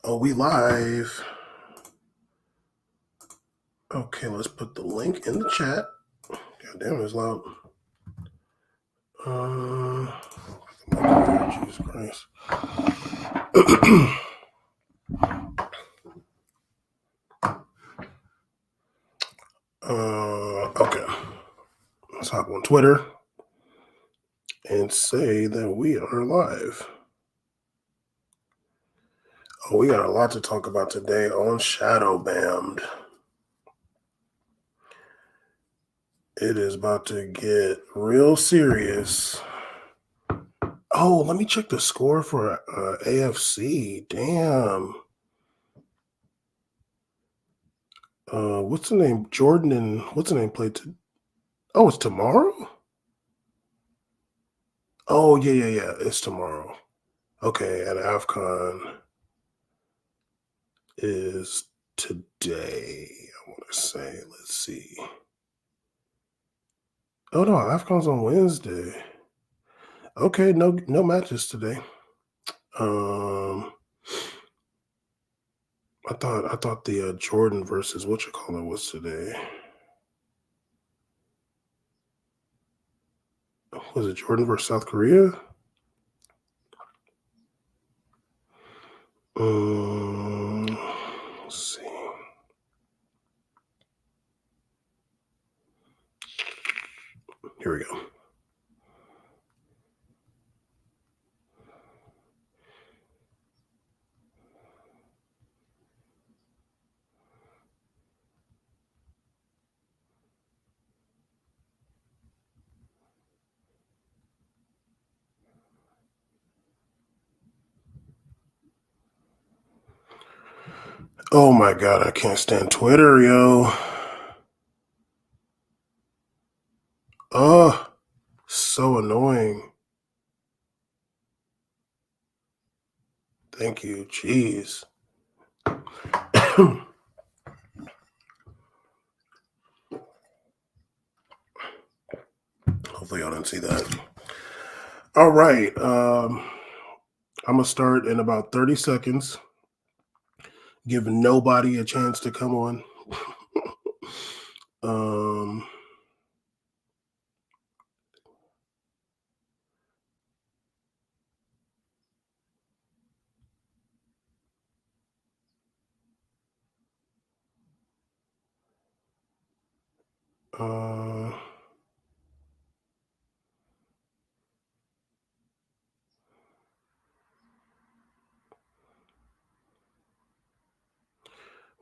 Oh, we live. Okay, let's put the link in the chat. God damn, it's loud. Jesus Christ. Okay. Let's hop on Twitter and say that we are live. Oh, we got a lot to talk about today on Shadowbammed. It is about to get real serious. Oh, let me check the score for AFC. Damn. What's the name? Jordan and what's the name played to? Oh, it's tomorrow? Oh, yeah. It's tomorrow. Okay, and AFCON is today, I want to say. Let's see. Oh no, AFCON's on Wednesday. Okay, no matches today. I thought the Jordan versus whatchamacallit was today. Was it Jordan versus South Korea? Let's see. Here we go. Oh my God, I can't stand Twitter, yo. Oh, so annoying. Thank you. Jeez. Hopefully y'all didn't see that. All right. I'm going to start in about 30 seconds. Give nobody a chance to come on.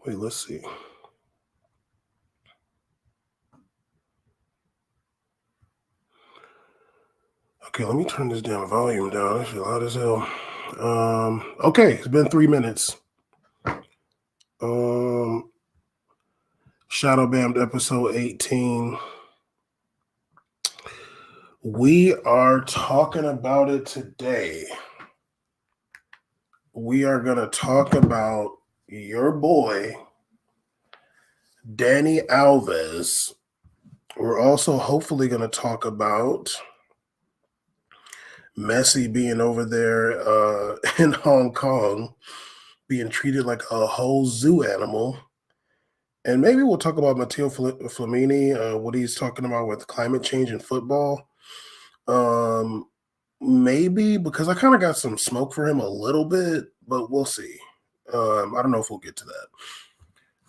Wait, let's see. Okay, let me turn this damn volume down. It's loud as hell. Okay, it's been 3 minutes. Shadowbammed episode 18. We are talking about it today. We are going to talk about your boy, Dani Alves. We're also hopefully going to talk about Messi being over there in Hong Kong, being treated like a whole zoo animal. And maybe we'll talk about Mathieu Flamini, what he's talking about with climate change in football. Maybe, because I kind of got some smoke for him a little bit, but we'll see. I don't know if we'll get to that.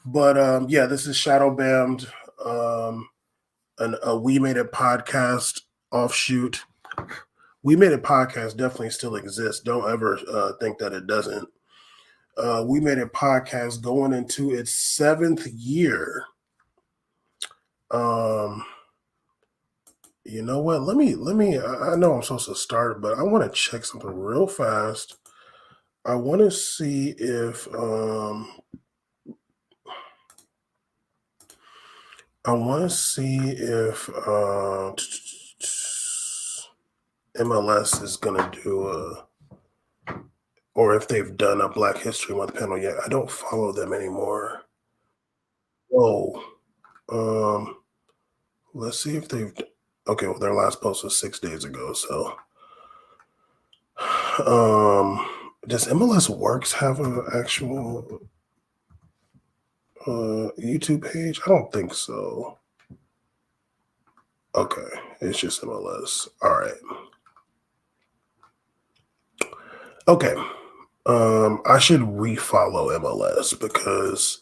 But yeah, this is Shadowbammed, a We Made It podcast offshoot. We Made It podcast definitely still exists. Don't ever think that it doesn't. We Made It podcast going into its 7th year. You know what? Let me. I know I'm supposed to start, but I want to check something real fast. I want to see if MLS is gonna do or if they've done a Black History Month panel yet. I don't follow them anymore. Oh, let's see if they've. Okay, well, their last post was 6 days ago, so Does MLS Works have an actual YouTube page? I don't think so. Okay, it's just MLS. All right. Okay. I should refollow MLS because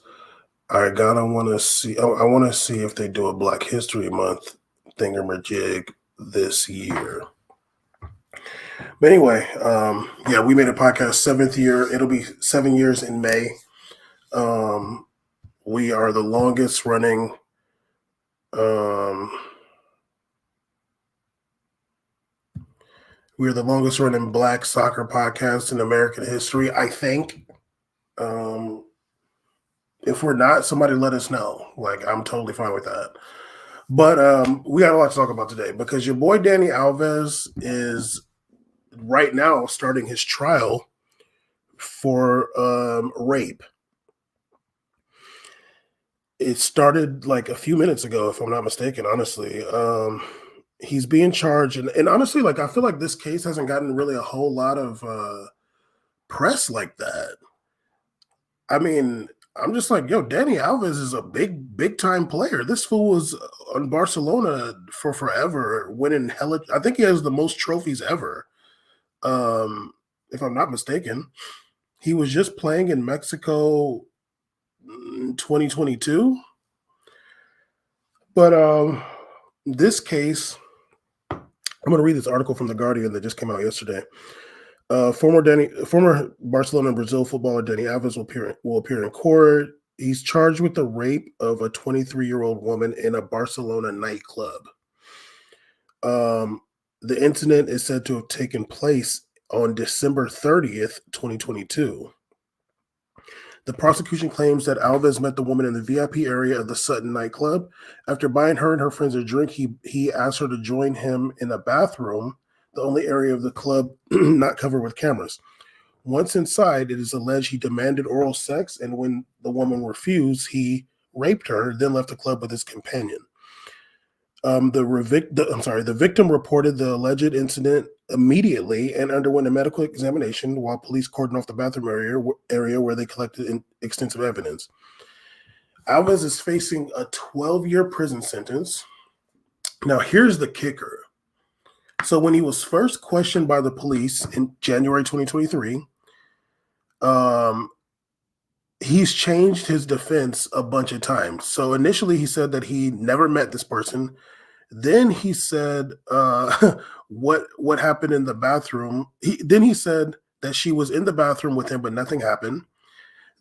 I gotta want to see. I want to see if they do a Black History Month thingamajig this year. But anyway, yeah, we made a podcast 7th year. It'll be 7 years in May. We are the longest running. We're the longest running Black soccer podcast in American history, I think. If we're not, somebody let us know. Like, I'm totally fine with that. But we got a lot to talk about today because your boy Dani Alves is right now starting his trial for rape. It started like a few minutes ago, if I'm not mistaken, honestly. He's being charged. And honestly, like, I feel like this case hasn't gotten really a whole lot of press like that. I mean, I'm just like, yo, Dani Alves is a big time player. This fool was on Barcelona for forever, winning hella. I think he has the most trophies ever. If I'm not mistaken. He was just playing in Mexico in 2022. But this case, I'm going to read this article from The Guardian that just came out yesterday. Former Barcelona and Brazil footballer Dani Alves will appear in court. He's charged with the rape of a 23-year-old woman in a Barcelona nightclub. The incident is said to have taken place on December 30th, 2022. The prosecution claims that Alves met the woman in the VIP area of the Sutton nightclub. After buying her and her friends a drink, he asked her to join him in a bathroom, the only area of the club not covered with cameras. Once inside, it is alleged he demanded oral sex, and when the woman refused, he raped her, then left the club with his companion. The victim reported the alleged incident immediately and underwent a medical examination while police cordoned off the bathroom area where they collected extensive evidence. Alves is facing a 12-year prison sentence. Now, here's the kicker. So when he was first questioned by the police in January 2023, he's changed his defense a bunch of times. So initially he said that he never met this person. Then he said what happened in the bathroom. Then he said that she was in the bathroom with him, but nothing happened.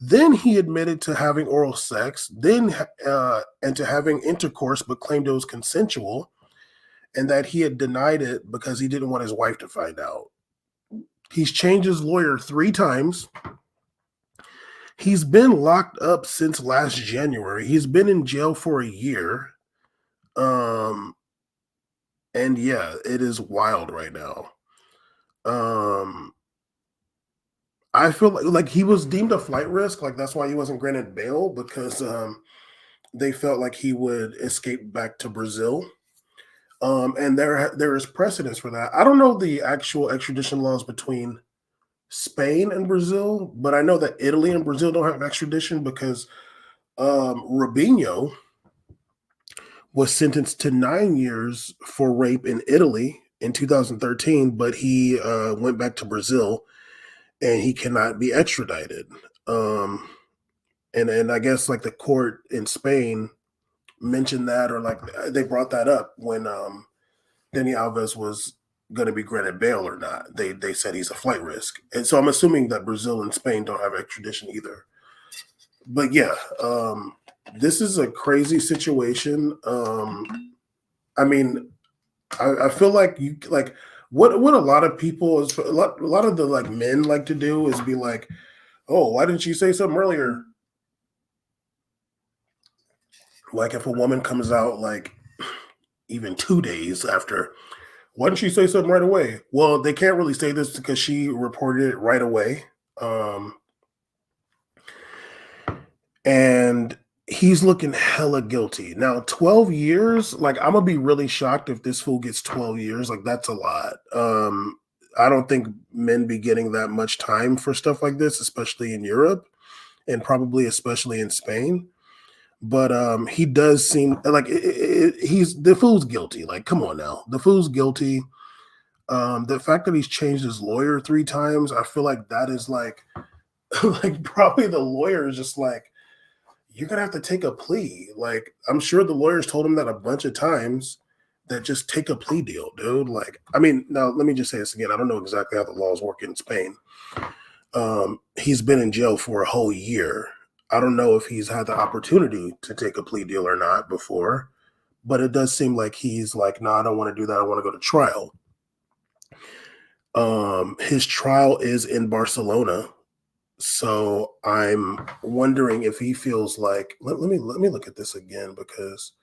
Then he admitted to having oral sex, and to having intercourse, but claimed it was consensual, and that he had denied it because he didn't want his wife to find out. He's changed his lawyer 3 times. He's been locked up since last January. He's been in jail for a year. And yeah, it is wild right now. I feel like he was deemed a flight risk. Like, that's why he wasn't granted bail, because they felt like he would escape back to Brazil. And there is precedence for that. I don't know the actual extradition laws between Spain and Brazil, but I know that Italy and Brazil don't have extradition because Rubinho was sentenced to 9 years for rape in Italy in 2013, but he went back to Brazil and he cannot be extradited. And I guess like the court in Spain mentioned that, or like they brought that up when Dani Alves was going to be granted bail or not. They said he's a flight risk. And so I'm assuming that Brazil and Spain don't have extradition either. But yeah, this is a crazy situation. I mean, I feel like what a lot of people is a lot of the like men like to do is be like, oh, why didn't you say something earlier? Like if a woman comes out like even 2 days after, why didn't she say something right away? Well, they can't really say this because she reported it right away. And he's looking hella guilty. Now, 12 years, like I'm gonna be really shocked if this fool gets 12 years. Like that's a lot. I don't think men be getting that much time for stuff like this, especially in Europe and probably especially in Spain. But he does seem like he's the fool's guilty. Like, come on now, the fool's guilty. The fact that he's changed his lawyer 3 times, I feel like that is like, like probably the lawyer is just like, you're gonna have to take a plea. Like, I'm sure the lawyers told him that a bunch of times. That just take a plea deal, dude. Like, I mean, now let me just say this again. I don't know exactly how the laws work in Spain. He's been in jail for a whole year. I don't know if he's had the opportunity to take a plea deal or not before, but it does seem like he's like, no, I don't want to do that. I want to go to trial. His trial is in Barcelona, so I'm wondering if he feels like let me look at this again because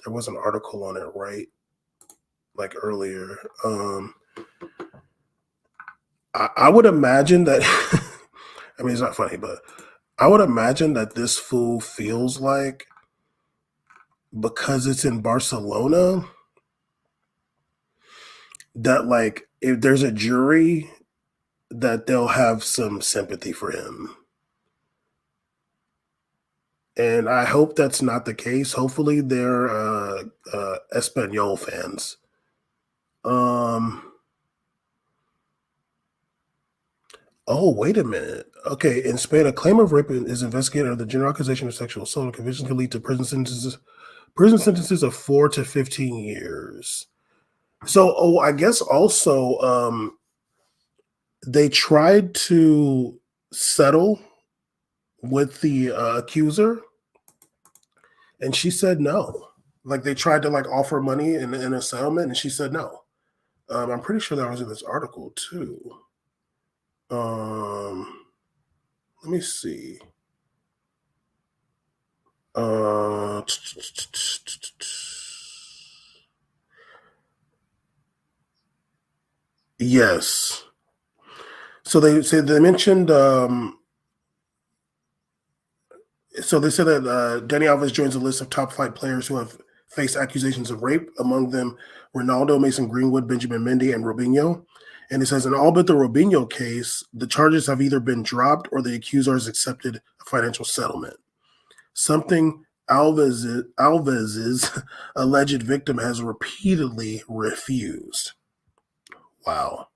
there was an article on it right like earlier. I would imagine that I mean it's not funny, but I would imagine that this fool feels like because it's in Barcelona that like if there's a jury that they'll have some sympathy for him. And I hope that's not the case. Hopefully they're Espanol fans. Oh, wait a minute. Okay, in Spain, a claim of rape is investigated under the general accusation of sexual assault. Convictions can lead to prison sentences of 4 to 15 years. So, I guess also they tried to settle with the accuser, and she said no. Like they tried to like offer money in a settlement, and she said no. I'm pretty sure that was in this article too. Let me see. Yes. So they mentioned. So they said that Dani Alves joins a list of top flight players who have faced accusations of rape. Among them, Ronaldo, Mason Greenwood, Benjamin Mendy, and Robinho. And it says in all but the Robinho case, the charges have either been dropped or the accuser has accepted a financial settlement. Something Alves's alleged victim has repeatedly refused. Wow.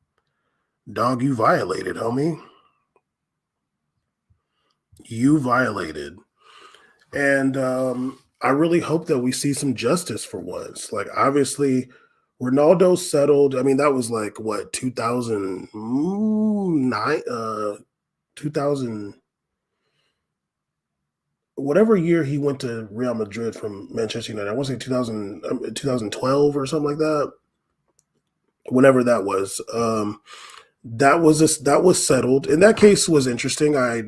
Dog, you violated, homie. You violated. And I really hope that we see some justice for once. Like, obviously, Ronaldo settled. I mean, that was like, what, 2009? 2000, whatever year he went to Real Madrid from Manchester United. I want to say 2012 or something like that. Whenever that was. That was settled, and that case was interesting. I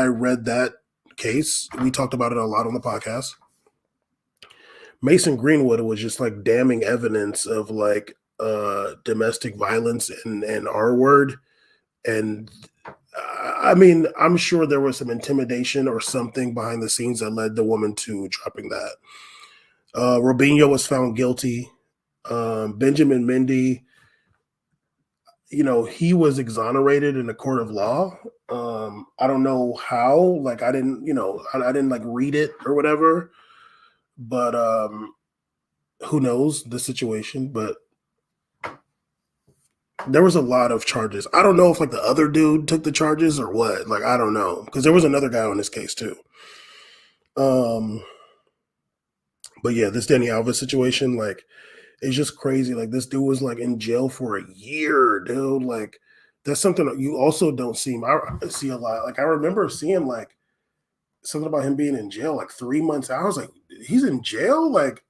read that case. We talked about it a lot on the podcast. Mason Greenwood was just like damning evidence of like domestic violence and R word, and I mean I'm sure there was some intimidation or something behind the scenes that led the woman to dropping that. Robinho was found guilty. Benjamin Mendy, he was exonerated in a court of law. I don't know how, like, I didn't, I didn't like read it or whatever, but who knows the situation, but there was a lot of charges. I don't know if like the other dude took the charges or what, like, I don't know. Cause there was another guy on this case too. But yeah, this Dani Alves situation, like, it's just crazy. Like this dude was like in jail for a year, dude. Like that's something that you also don't see a lot. Like I remember seeing like something about him being in jail like 3 months. I was like, he's in jail. Like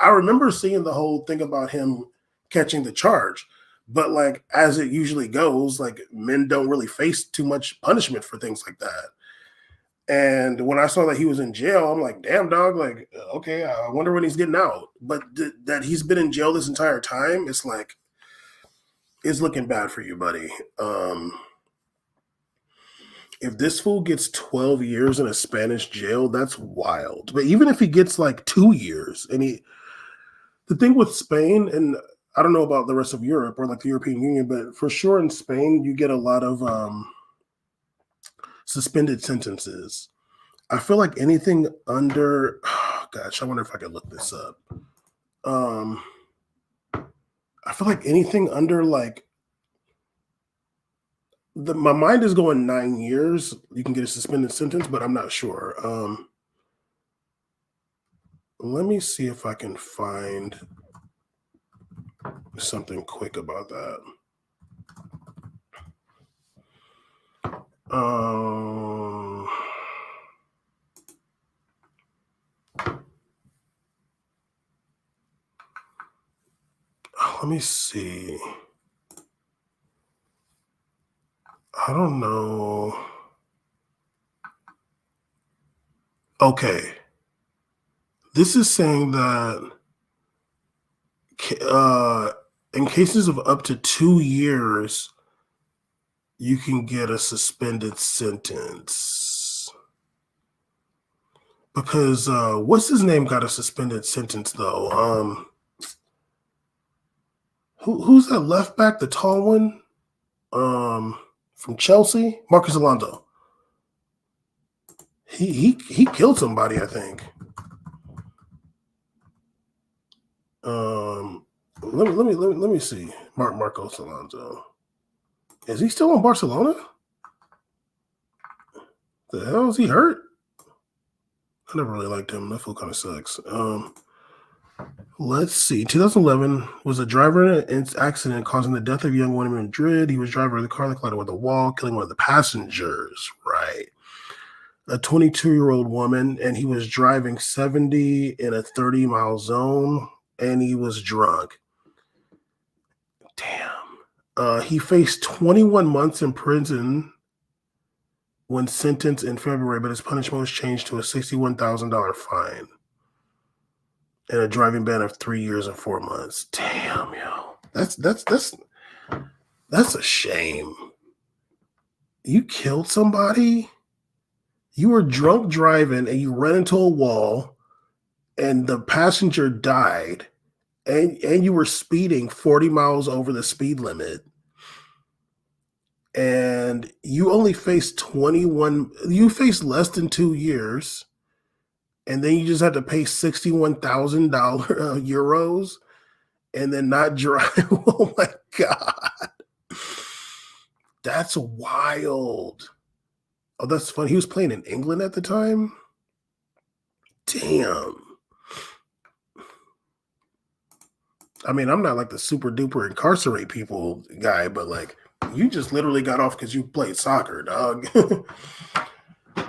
I remember seeing the whole thing about him catching the charge, but like as it usually goes, like men don't really face too much punishment for things like that. And when I saw that he was in jail, I'm like, damn, dog, like, okay, I wonder when he's getting out. But that he's been in jail this entire time, it's like, it's looking bad for you, buddy. If this fool gets 12 years in a Spanish jail, that's wild. But even if he gets like 2 years, the thing with Spain, and I don't know about the rest of Europe or like the European Union, but for sure in Spain, you get a lot of suspended sentences. I feel like anything under, oh gosh, I wonder if I could look this up. Um, I feel like anything under like my mind is going 9 years. You can get a suspended sentence, but I'm not sure. Let me see if I can find something quick about that. Let me see. I don't know. Okay. This is saying that in cases of up to 2 years, you can get a suspended sentence. Because what's his name got a suspended sentence though? Who's that left back, the tall one? From Chelsea, Marcus Alonso. He killed somebody, I think. Let me see. Marcos Alonso. Is he still in Barcelona? The hell is he hurt? I never really liked him. That fool kind of sucks. Let's see. 2011 was a driver accident causing the death of a young woman in Madrid. He was driving the car that collided with a wall, killing one of the passengers. Right. A 22-year-old woman, and he was driving 70 in a 30-mile zone, and he was drunk. Damn. He faced 21 months in prison when sentenced in February, but his punishment was changed to a $61,000 fine and a driving ban of 3 years and 4 months. Damn, yo. That's a shame. You killed somebody? You were drunk driving and you ran into a wall and the passenger died and you were speeding 40 miles over the speed limit. And you only faced you faced less than 2 years, and then you just had to pay $61,000 euros and then not drive. Oh my God. That's wild. Oh, that's funny. He was playing in England at the time? Damn. I mean, I'm not like the super duper incarcerate people guy, but like, you just literally got off because you played soccer, dog.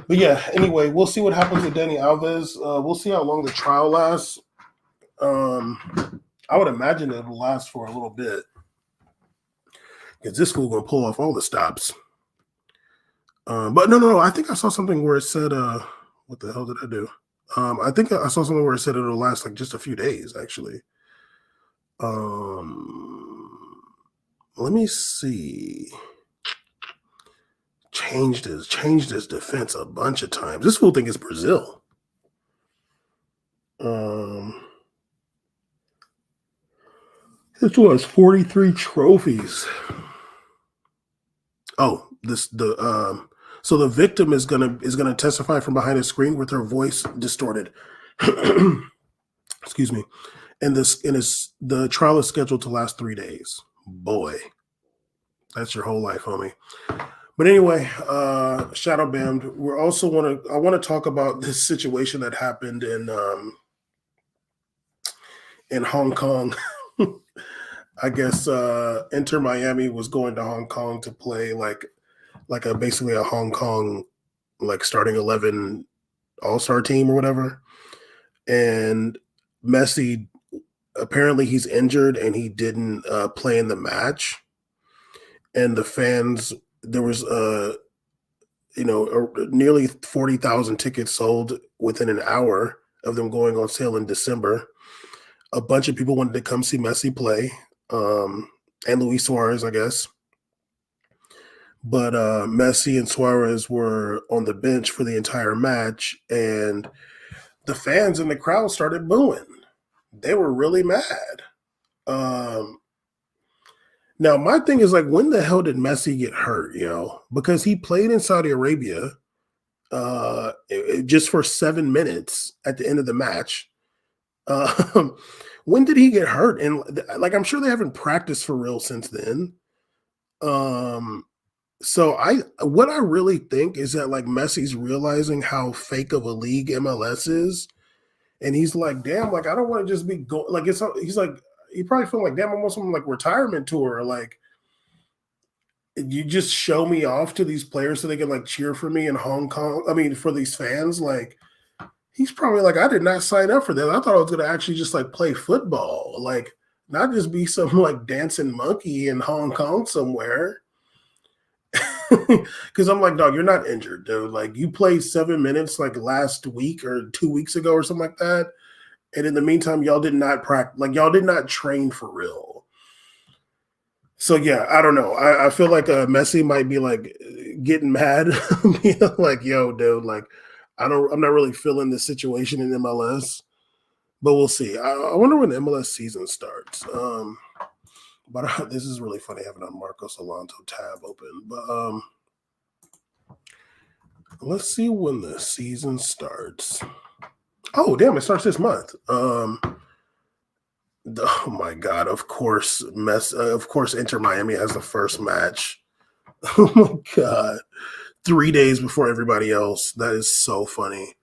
But yeah, anyway, we'll see what happens with Dani Alves. We'll see how long the trial lasts. I would imagine it'll last for a little bit because this fool gonna pull off all the stops. But no. I think I saw something where it said, what the hell did I do? I think I saw something where it said it'll last like just a few days, actually. Let me see. Changed his defense a bunch of times. This fool think it's Brazil. This one has 43 trophies. Oh, so the victim is gonna testify from behind a screen with her voice distorted. Excuse me. And the trial is scheduled to last 3 days. Boy, that's your whole life, homie. But anyway, Shadowbammed. I want to talk about this situation that happened in Hong Kong. I guess Inter Miami was going to Hong Kong to play basically a Hong Kong like starting 11 all-star team or whatever. And Messi, apparently he's injured and he didn't play in the match. And the fans, there was nearly 40,000 tickets sold within an hour of them going on sale in December. A bunch of people wanted to come see Messi play, and Luis Suarez, I guess. But Messi and Suarez were on the bench for the entire match, and the fans in the crowd started booing. They were really mad. Now, my thing is like, when the hell did Messi get hurt? Because he played in Saudi Arabia just for 7 minutes at the end of the match. Um, when did he get hurt? And like, I'm sure they haven't practiced for real since then. Um, so what I really think is that like Messi's realizing how fake of a league MLS is, and he's like, damn, like I don't want to just be going. Like he's like he probably feel like, damn, I'm on some like retirement tour. Like you just show me off to these players so they can like cheer for me in Hong Kong. I mean, for these fans, like he's probably like, I did not sign up for that. I thought I was going to actually just like play football, like not just be some like dancing monkey in Hong Kong somewhere. Because I'm like, dog, you're not injured, dude. Like you played 7 minutes like last week or 2 weeks ago or something like that. And in the meantime, y'all did not practice, like y'all did not train for real. So yeah, I don't know. I feel like Messi might be like getting mad, like, yo, dude, like I'm not really feeling the situation in MLS, but we'll see. I wonder when the MLS season starts. But this is really funny having a Marcos Alonso tab open. But let's see when the season starts. Oh, damn, it starts this month. Oh my God! Of course, Inter Miami has the first match. Oh my God! 3 days before everybody else. That is so funny.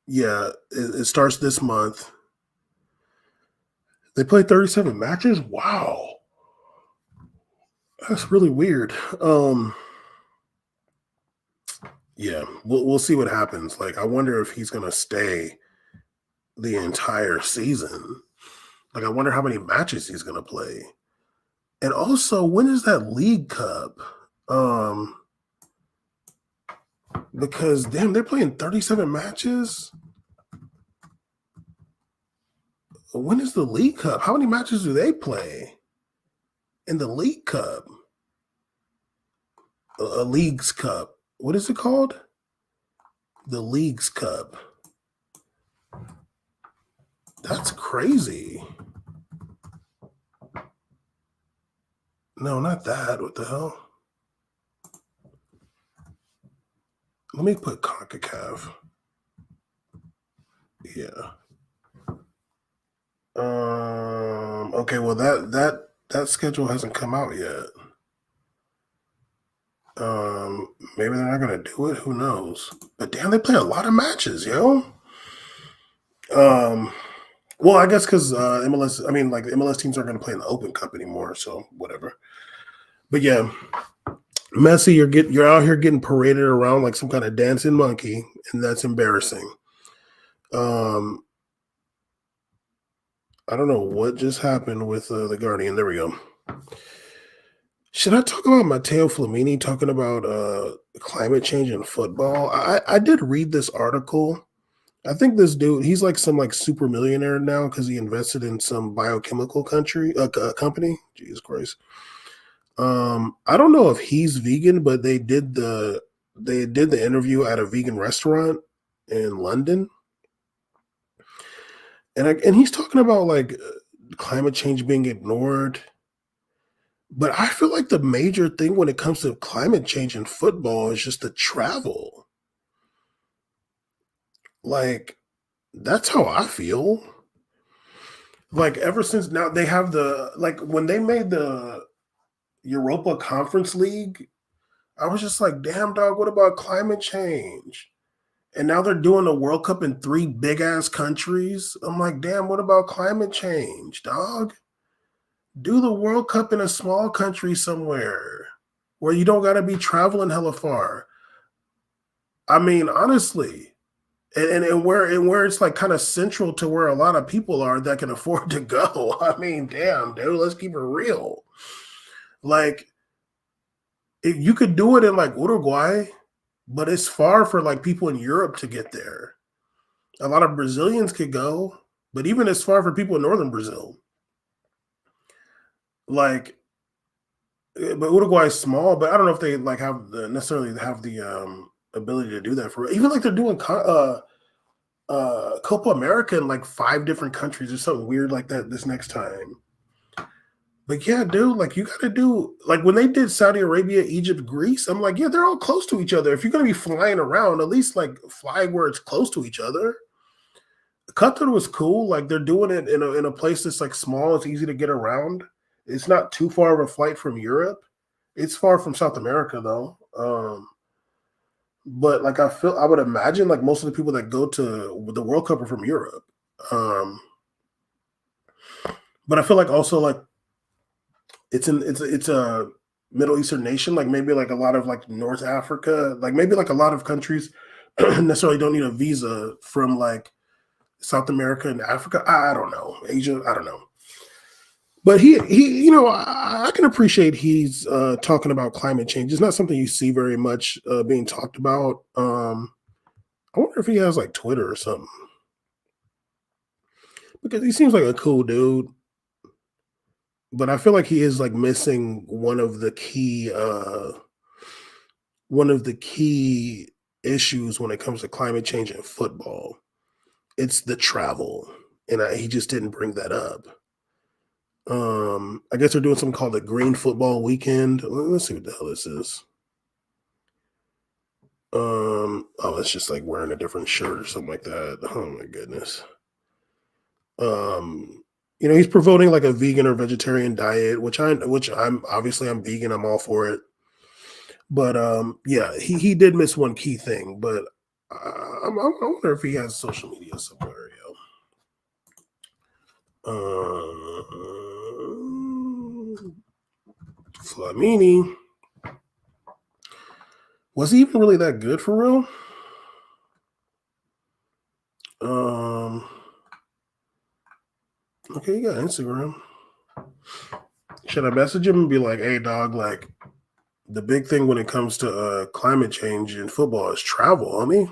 Yeah, it starts this month. They play 37 matches. Wow, that's really weird. Yeah, we'll see what happens. Like, I wonder if he's gonna stay the entire season. Like, I wonder how many matches he's gonna play. And also, when is that League Cup? Because damn, they're playing 37 matches. When is the League Cup? How many matches do they play in the League Cup? A League's Cup. What is it called? The League's Cup. That's crazy. No, not that. What the hell? Let me put CONCACAF. Yeah. Okay, well that schedule hasn't come out yet. Maybe they're not gonna do it. Who knows? But damn, they play a lot of matches, yo. Well, I guess because MLS, I mean, like the MLS teams aren't gonna play in the Open Cup anymore, so whatever. But yeah, Messi, you're out here getting paraded around like some kind of dancing monkey, and that's embarrassing. I don't know what just happened with the Guardian. There we go. Should I talk about Matteo Flamini talking about climate change in football? I did read this article. I think this dude, he's like some like super millionaire now because he invested in some biochemical company. Jesus Christ. I don't know if he's vegan, but they did the interview at a vegan restaurant in London, and he's talking about like climate change being ignored. But I feel like the major thing when it comes to climate change in football is just the travel. Like, that's how I feel. Like, ever since now they have like when they made the Europa Conference League, I was just like, damn, dog, what about climate change? And now they're doing a World Cup in 3 big ass countries. I'm like, damn, what about climate change, dog? Do the World Cup in a small country somewhere where you don't got to be traveling hella far. I mean, honestly, and where it's like kind of central to where a lot of people are that can afford to go. I mean, damn, dude, let's keep it real. Like, if you could do it in like Uruguay, but it's far for like people in Europe to get there. A lot of Brazilians could go, but even it's far for people in northern Brazil. Like, but Uruguay is small, but I don't know if they like have necessarily have the ability to do that for even like they're doing Copa America in like 5 different countries or something weird like that this next time. But yeah, dude, like you gotta do like when they did Saudi Arabia, Egypt, Greece, I'm like, yeah, they're all close to each other. If you're gonna be flying around, at least like fly where it's close to each other. Qatar was cool. Like they're doing it in a place that's like small, it's easy to get around. It's not too far of a flight from Europe. It's far from South America though. But like I would imagine like most of the people that go to the World Cup are from Europe. Um, but I feel like also like it's a Middle Eastern nation, like maybe like a lot of like North Africa, like maybe like a lot of countries necessarily don't need a visa from like South America and Africa. I don't know. Asia, I don't know. But I can appreciate he's talking about climate change. It's not something you see very much being talked about. I wonder if he has like Twitter or something because he seems like a cool dude. But I feel like he is like missing one of the key issues when it comes to climate change in football. It's the travel, and he just didn't bring that up. I guess they're doing something called the Green Football Weekend. Let's see what the hell this is. Oh, it's just like wearing a different shirt or something like that. Oh my goodness. He's promoting like a vegan or vegetarian diet, which I'm vegan, I'm all for it. But yeah, he did miss one key thing, but I wonder if he has social media somewhere, Flamini. Was he even really that good for real? Okay, you got Instagram. Should I message him and be like, hey dog, like the big thing when it comes to climate change in football is travel, homie?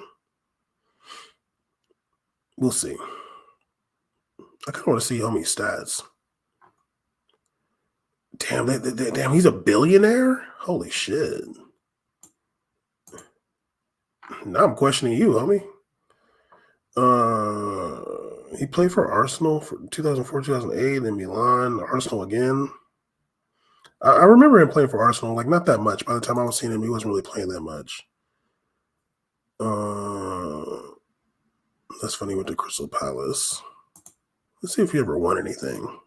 We'll see. I kind of want to see homie's stats. Damn, damn, he's a billionaire? Holy shit. Now I'm questioning you, homie. He played for Arsenal for 2004, 2008, in Milan, Arsenal again. I remember him playing for Arsenal, like not that much. By the time I was seeing him, he wasn't really playing that much. That's funny with the Crystal Palace. Let's see if he ever won anything.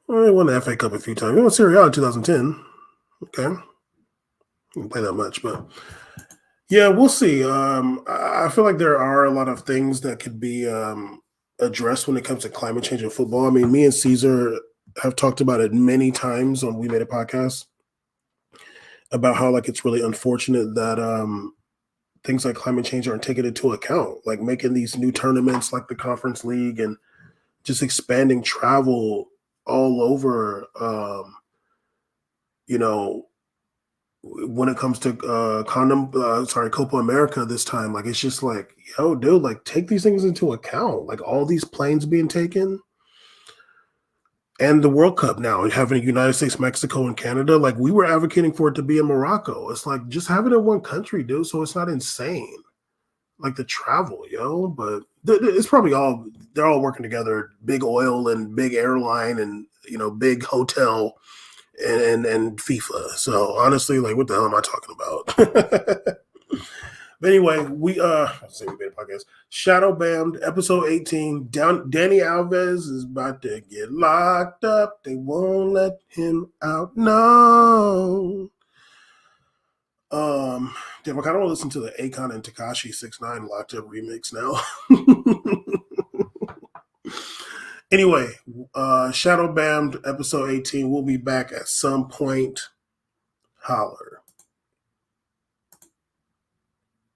Well, he won the FA Cup a few times. He won Serie A in 2010. Okay. Didn't play that much, but yeah, we'll see. I feel like there are a lot of things that could be addressed when it comes to climate change in football. I mean, me and Caesar have talked about it many times on We Made a Podcast about how like it's really unfortunate that things like climate change aren't taken into account, like making these new tournaments like the Conference League and just expanding travel all over. When it comes to Copa America this time, like it's just like, yo, dude, like take these things into account. Like all these planes being taken, and the World Cup now having United States, Mexico, and Canada. Like we were advocating for it to be in Morocco. It's like just have it in one country, dude, so it's not insane. Like the travel, but it's probably they're all working together. Big oil and big airline and big hotel and FIFA. So honestly, like what the hell am I talking about? But anyway, we made a podcast. Shadowbammed, episode 18. Dani Alves is about to get locked up. They won't let him out. No. Damn, I kind of want to listen to the Akon and Tekashi 6ix9ine Locked Up remix now. Anyway, Shadowbammed, episode 18. We'll be back at some point. Holler.